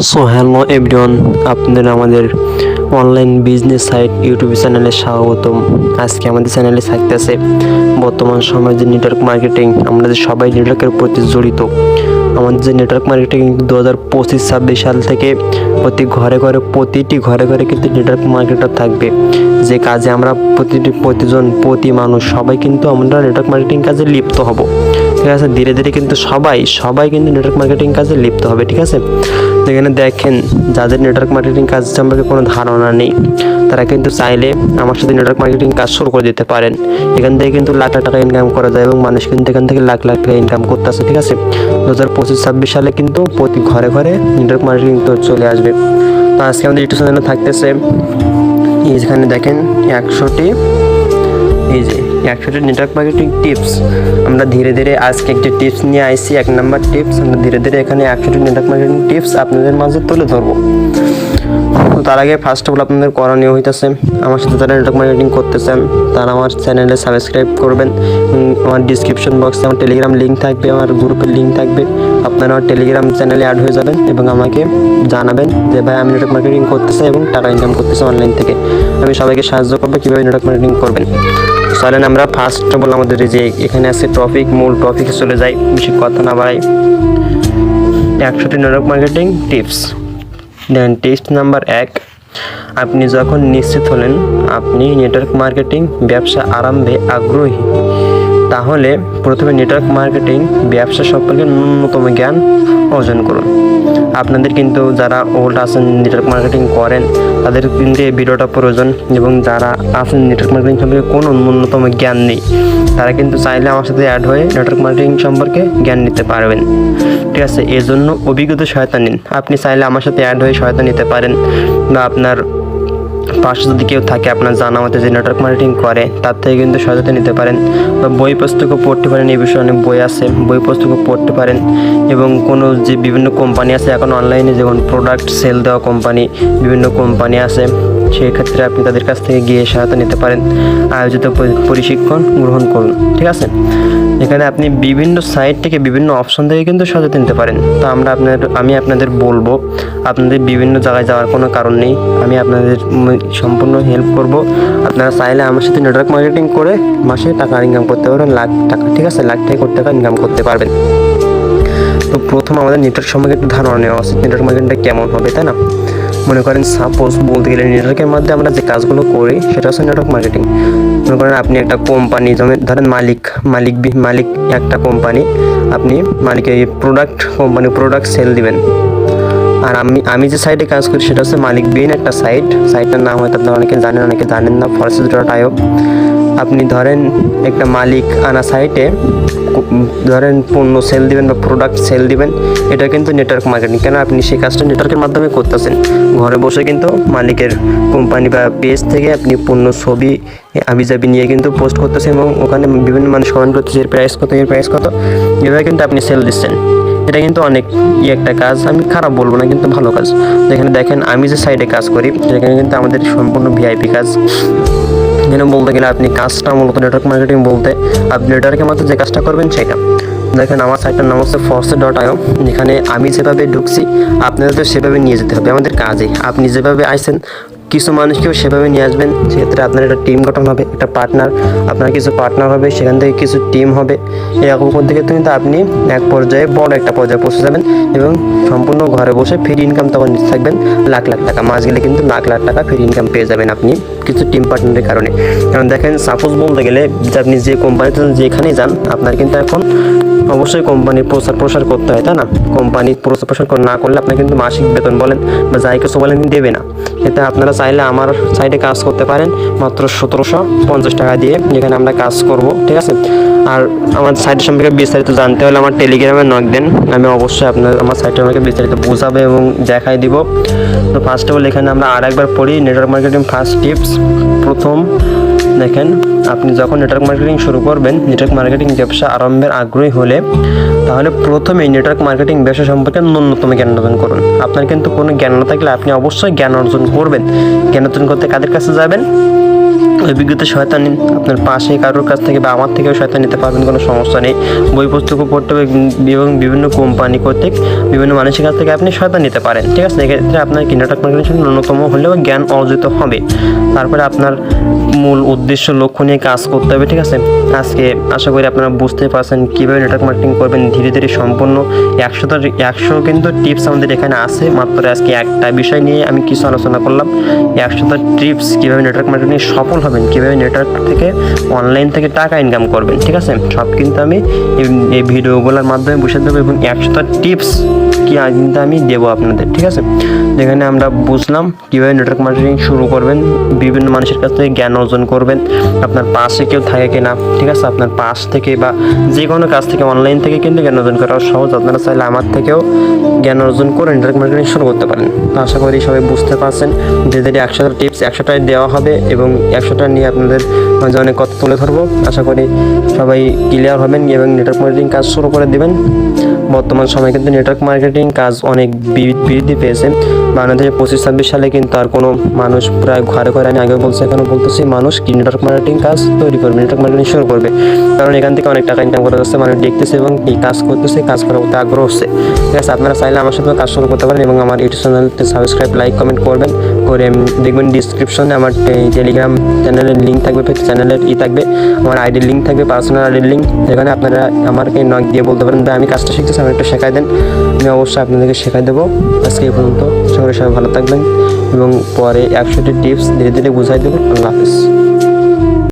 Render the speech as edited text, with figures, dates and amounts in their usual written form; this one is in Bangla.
সো হ্যালো এভরিওয়ান, আপনাদের আমাদের অনলাইন বিজনেস সাইট ইউটিউব চ্যানেলে স্বাগতম। আজকে আমাদের চ্যানেলে থাকতেছে বর্তমান সময়ে যে নেটওয়ার্ক মার্কেটিং, আমরা যে সবাই নেটওয়ার্কের প্রতি জড়িত। আমাদের যে নেটওয়ার্ক মার্কেটিং 2025-26 সাল থেকে প্রতিটি ঘরে ঘরে কিন্তু নেটওয়ার্ক মার্কেটার থাকবে। যে কাজে আমরা প্রতি মানুষ সবাই কিন্তু আমরা নেটওয়ার্ক মার্কেটিং কাজে লিপ্ত হব। ঠিক আছে, ধীরে ধীরে কিন্তু সবাই কিন্তু নেটওয়ার্ক মার্কেটিং কাজে লিপ্ত হবে। ঠিক আছে, এখানে দেখেন যাদের নেটওয়ার্ক মার্কেটিং কাজ সম্পর্কে কোনো ধারণা নেই, তারা কিন্তু চাইলে আমার সাথে নেটওয়ার্ক মার্কেটিং কাজ শুরু করে দিতে পারেন। এখান থেকে কিন্তু লাখ লাখ টাকা ইনকাম করা যায় এবং মানুষ কিন্তু এখান থেকে লাখ লাখ টাকা ইনকাম করতেছে। ঠিক আছে, 2025-26 সালে কিন্তু প্রতি ঘরে ঘরে নেটওয়ার্ক মার্কেটিং তো চলে আসবে। তো আজকে আমাদের ইউটিউব চ্যানেলে থাকতেছে যেখানে দেখেন 100টি নেটওয়ার্ক মার্কেটিং টিপস। আমরা ধীরে ধীরে আজকে একটি টিপস নিয়ে আইছি, 1 নম্বর টিপস। আমরা ধীরে ধীরে এখানে 100টি নেটওয়ার্ক মার্কেটিং টিপস আপনাদের মাঝে তুলে ধরবো। তো তার আগে ফার্স্ট অফ অল আপনাদের করণীয় হইতেছে, আমার সাথে যারা নেটওয়ার্ক মার্কেটিং করতেছেন তারা আমার চ্যানেলে সাবস্ক্রাইব করবেন। আমার ডিসক্রিপশন বক্সে আমার টেলিগ্রাম লিঙ্ক থাকবে, আমার গ্রুপের লিঙ্ক থাকবে। আপনারা আমার টেলিগ্রাম চ্যানেলে অ্যাড হয়ে যাবেন এবং আমাকে জানাবেন যে ভাই আমি নেটওয়ার্ক মার্কেটিং করতেছি এবং টাকা ইনকাম করতেছি অনলাইন থেকে। আমি সবাইকে সাহায্য করবো কীভাবে নেটওয়ার্ক মার্কেটিং করবেন। চলেন আমরা ফার্স্ট অফ অল আমাদের যে এখানে আছে মূল টপিকে চলে যাই, বেশি কথা না বাড়াই। 100টি নেটওয়ার্ক মার্কেটিং টিপস। দেন টিপস নাম্বার 1, আপনি যখন নিশ্চিত হলেন আপনি নেটওয়ার্ক মার্কেটিং ব্যবসা আরম্ভে আগ্রহী, তাহলে প্রথমে নেটওয়ার্ক মার্কেটিং ব্যবসা সম্পর্কে ন্যূনতম জ্ঞান অর্জন করুন। আপনাদের কিন্তু যারা ওল্ড আছেন নেটওয়ার্ক মার্কেটিং করেন তাদের কিন্তু এই ভিডিওটা প্রয়োজন, এবং যারা আছেন নেটওয়ার্ক মার্কেটিং সম্পর্কে কোনো ন্যূনতম জ্ঞান নেই তারা কিন্তু চাইলে আমার সাথে অ্যাড হয়ে নেটওয়ার্ক মার্কেটিং সম্পর্কে জ্ঞান নিতে পারবেন। ঠিক আছে, এর জন্য অভিজ্ঞতা সহায়তা নিন। আপনি চাইলে আমার সাথে অ্যাড হয়ে সহায়তা নিতে পারেন, বা আপনার পাশে যদি কেউ থাকে আপনার জানা মতে যে নেটওয়ার্ক মার্কেটিং করে তার থেকে কিন্তু সহায়তা নিতে পারেন, বা বই পুস্তকও পড়তে পারেন। এই বিষয়ে অনেক বই আছে, বই পুস্তকও পড়তে পারেন। এবং কোনো যে বিভিন্ন কোম্পানি আছে এখন অনলাইনে, যেমন প্রোডাক্ট সেল দেওয়া কোম্পানি, বিভিন্ন কোম্পানি আছে, সেই ক্ষেত্রে আপনি তাদের কাছ থেকে গিয়ে সহায়তা নিতে পারেন, আয়োজিত প্রশিক্ষণ গ্রহণ করুন। ঠিক আছে, এখানে আপনি বিভিন্ন সাইট থেকে বিভিন্ন অপশন থেকে কিন্তু সহায়তা নিতে পারেন। তো আমি আপনাদের বলবো, আপনাদের বিভিন্ন জায়গায় যাওয়ার কোনো কারণ নেই, আমি আপনাদের সম্পূর্ণ হেল্প করব। আপনারা চাইলে আমার সাথে নেটওয়ার্ক মার্কেটিং করে মাসে টাকা ইনকাম করতে পারবেন, লাখ টাকা। ঠিক আছে, লাখ থেকে কোটি টাকা ইনকাম করতে পারবেন। তো প্রথম আমাদের নেটওয়ার্ক সম্পর্কে একটু ধারণা নেওয়া উচিত, নেটওয়ার্ক মার্কেটিংটা কেমন হবে, তাই না? মনে করেন সাপোজ বলতে গেলে নেটওয়ার্কের মধ্যে আমরা যে কাজগুলো করি সেটা হচ্ছে নেটওয়ার্ক মার্কেটিং। মনে করেন আপনি একটা কোম্পানি, যেমন ধরেন মালিক একটা কোম্পানি, আপনি মালিকের প্রোডাক্ট সেল দিবেন। আর আমি যে সাইটে কাজ করি সেটা হচ্ছে মালিক বিন একটা সাইটটার নাম হয়তো আপনারা অনেকে জানেন না, forces.io। আপনি ধরেন একটা মালিক আনা সাইটে ধরেন পণ্য সেল দিবেন বা প্রোডাক্ট সেল দিবেন, এটা কিন্তু নেটওয়ার্ক মার্কেটিং। কেন আপনি সেই কাজটা নেটওয়ার্কের মাধ্যমে করতেছেন, ঘরে বসে কিন্তু মালিকের কোম্পানি বা পেজ থেকে আপনি পণ্য ছবি আবিজাবি নিয়ে কিন্তু পোস্ট করতেছেন, এবং ওখানে বিভিন্ন মানুষ কমেন্ট করতেছে এর প্রাইস কত, এভাবে কিন্তু আপনি সেল দিচ্ছেন। এটা কিন্তু অনেক একটা কাজ, আমি খারাপ বলবো না, কিন্তু ভালো কাজ। যেখানে দেখেন আমি যে সাইডে কাজ করি সেখানে কিন্তু আমাদের সম্পূর্ণ ভিআইপি কাজ। এখানে বলতে গেলে আপনি কাজটা মূলত নেটওয়ার্ক মার্কেটিং বলতে আপনি নেটওয়ার্কের মধ্যে যে কাজটা করবেন সেটা। দেখেন আমার সাইটটার নাম হচ্ছে forces.io। যেখানে আমি যেভাবে ঢুকছি আপনাদের তো সেভাবে নিয়ে যেতে হবে আমাদের কাজে। আপনি যেভাবে আইছেন কিছু মানুষকেও সেভাবে নিয়ে আসবেন। সেক্ষেত্রে আপনার একটা টিম গঠন হবে, একটা পার্টনার, আপনার কিছু পার্টনার হবে, সেখান থেকে কিছু টিম হবে। এরকম করতে গেলে কিন্তু আপনি বড় একটা পর্যায়ে পৌঁছে যাবেন, এবং সম্পূর্ণ ঘরে বসে ফ্রি ইনকাম তখন নিতে থাকবেন লাখ লাখ টাকা। মাস গেলে কিন্তু লাখ লাখ টাকা ফ্রি ইনকাম পেয়ে যাবেন আপনি কিছু টিম পার্টনারের কারণে। কারণ দেখেন সাপোজ বলতে গেলে যে আপনি যে কোম্পানিতে যেখানেই যান আপনার কিন্তু এখন অবশ্যই কোম্পানির প্রচার করতে হয়, তাই না? কোম্পানি প্রচার না করলে আপনার কিন্তু মাসিক বেতন বলেন বা যাই কিছু বলেন দেবে না। এতে আপনারা চাইলে আমার সাইডে কাজ করতে পারেন মাত্র 1750 টাকা দিয়ে, যেখানে আমরা কাজ করব। ঠিক আছে, আর আমার সাইট সম্পর্কে বিস্তারিত জানতে হলে আমার টেলিগ্রামে নক দেন, আমি অবশ্যই আমার সাইটে আমাকে বিস্তারিত বোঝাবে এবং দেখাই দিব। তো ফার্স্ট অফ অল এখানে আমরা আরেকবার পড়ি নেটওয়ার্ক মার্কেটিং ফার্স্ট টিপস। প্রথম দেখেন, আপনি যখন নেটওয়ার্ক মার্কেটিং শুরু করবেন, নেটওয়ার্ক মার্কেটিং ব্যবসা আরম্ভের আগ্রহী হলে তাহলে প্রথমেই নেটওয়ার্ক মার্কেটিং ব্যবসা সম্পর্কে ন্যূনতম জ্ঞান অর্জন করুন। আপনার কিন্তু কোনো জ্ঞান না থাকলে আপনি অবশ্যই জ্ঞান অর্জন করবেন। জ্ঞান অর্জন করতে কাদের কাছে যাবেন? অভিজ্ঞতা সহায়তা নিন, আপনার পাশে কারোর কাছ থেকে বা আমার থেকেও সহায়তা নিতে পারবেন, কোনো সমস্যা নেই। বই পুস্তকও পড়তে হবে এবং বিভিন্ন কোম্পানি কর্তৃক বিভিন্ন মানুষের কাছ থেকে আপনি সহায়তা নিতে পারেন, ঠিক আছে। এক্ষেত্রে আপনার নেটওয়ার্ক মার্কেটিং ন্যূনতম হলেও জ্ঞান অর্জিত হবে। তারপরে আপনার মূল উদ্দেশ্য লক্ষ্য নিয়ে কাজ করতে হবে, ঠিক আছে। আজকে আশা করি আপনারা বুঝতে পারছেন কীভাবে নেটওয়ার্ক মার্কেটিং করবেন ধীরে ধীরে সম্পূর্ণ 100 কিন্তু টিপস আমাদের এখানে আছে। মাত্র আজকে একটা বিষয় নিয়ে আমি কিছু আলোচনা করলাম, 100টা টিপস কীভাবে নেটওয়ার্ক মার্কেটিং সফল হবেন, কীভাবে নেটওয়ার্ক থেকে অনলাইন থেকে টাকা ইনকাম করবেন, ঠিক আছে। সব কিন্তু আমি এই ভিডিওগুলোর মাধ্যমে বুঝে দেবো এবং 100টা টিপস কি কিন্তু আমি দেবো আপনাদের, ঠিক আছে। যেখানে আমরা বুঝলাম কীভাবে নেটওয়ার্ক মার্কেটিং শুরু করবেন, বিভিন্ন মানুষের কাছ থেকে জ্ঞান অর্জন করবেন, আপনার পাশে কেউ থাকে কিনা, ঠিক আছে। আপনার পাশ থেকে বা যে কোনো কাজ থেকে অনলাইন থেকে কিন্তু জ্ঞান অর্জন করা সহজ। আপনারা চাইলে আমার থেকেও জ্ঞান অর্জন করে নেটওয়ার্ক মার্কেটিং শুরু করতে পারেন। তো আশা করি সবাই বুঝতে পারছেন যে 100টা টিপস 100টাই দেওয়া হবে এবং 100টা নিয়ে আপনাদের মাঝে অনেক কথা তুলে ধরবো। আশা করি সবাই ক্লিয়ার হবেন এবং নেটওয়ার্ক মার্কেটিং কাজ শুরু করে দেবেন। বর্তমান সময়ে কিন্তু নেটওয়ার্ক মার্কেটিং কাজ অনেক বৃদ্ধি পেয়েছে। বাংলাদেশে 25-26 সালে কিন্তু আর কোনো মানুষ প্রায় ঘরে ঘরে, আমি আগে বলছি এখনো বলতেছি, মানুষ কি নেটওয়ার্ক মার্কেটিং কাজ তৈরি করবে, নেটওয়ার্ক মার্কেটিং শুরু করবে। কারণ এখান থেকে অনেক টাকা ইনকাম করা যাচ্ছে, মানুষ দেখতেছে এবং এই কাজ করতেছে, কাজ করার প্রতি আগ্রহ হচ্ছে, ঠিক আছে। আপনারা চাইলে আমার সাথে কাজ শুরু করতে পারেন এবং আমার ইউটিউব চ্যানেলটি সাবস্ক্রাইব, লাইক, কমেন্ট করবেন। করে দেখবেন ডিসক্রিপশনে আমার টেলিগ্রাম চ্যানেলের লিঙ্ক থাকবে, চ্যানেলের থাকবে, আমার আইডির লিঙ্ক থাকবে, পার্সোনাল আইডির লিঙ্ক। এখানে আপনারা আমাকে নক দিয়ে বলতে পারেন ভাই আমি কাজটা শিখতেছি, আমি একটু শেখাই দেন, আমি অবশ্যই আপনাদেরকে শেখাই দেবো। আজকে এই পর্যন্ত, সবাই ভালো থাকবেন এবং পরে 100টি টিপস ধীরে ধীরে বুঝাই দেবো। আল্লাহ হাফিজ।